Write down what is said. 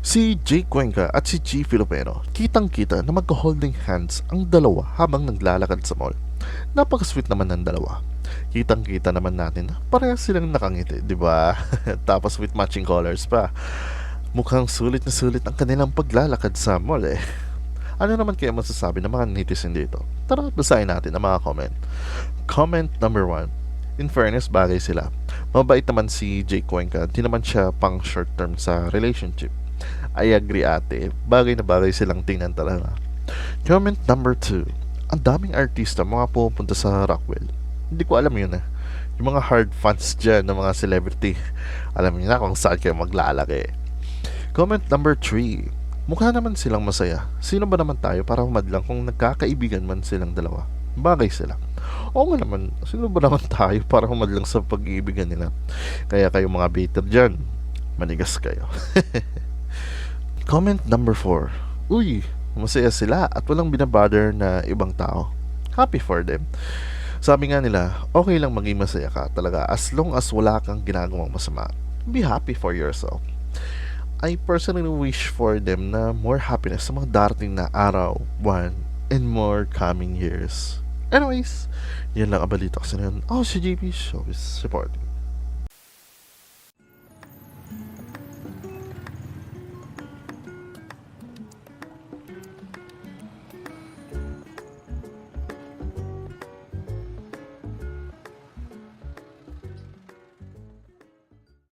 Si Jay Cuenca at si G. Filipino, kitang-kita na magka-holding hands ang dalawa habang naglalakad sa mall. Napaka-sweet naman ng dalawa. Kitang-kita naman natin na parehas silang nakangiti, di ba? Tapos with matching colors pa. Mukhang sulit na sulit ang kanilang paglalakad sa mall eh. Ano naman kaya masasabi ng mga netizen dito? Tara, basahin natin ang mga comment. Comment number 1. In fairness, bagay sila. Mabait naman si Jay Cuenca, di naman siya pang short term sa relationship. I agree ate, bagay na bagay silang tingnan talaga. Comment number 2. Ang daming artista mga pupunta sa Rockwell. Hindi ko alam yun eh. Yung mga hard fans dyan ng mga celebrity. Alam niyo na kung saan kayo maglalaki. Comment number 3. Mukha naman silang masaya. Sino ba naman tayo para humadlang kung nagkakaibigan man silang dalawa? Bagay sila. Oo nga naman, sino ba naman tayo para humadlang sa pag-iibigan nila? Kaya kayo mga bitter dyan, manigas kayo. Comment number 4. Uy, masaya sila at walang binabother na ibang tao. Happy for them. Sabi nga nila, okay lang maging masaya ka talaga as long as wala kang ginagawang masama. Be happy for yourself. I personally wish for them na more happiness sa mga darating na araw, buwan, and more coming years. Anyways, yan lang ang balita ko sa ngayon. Oh, si JP Show is supporting.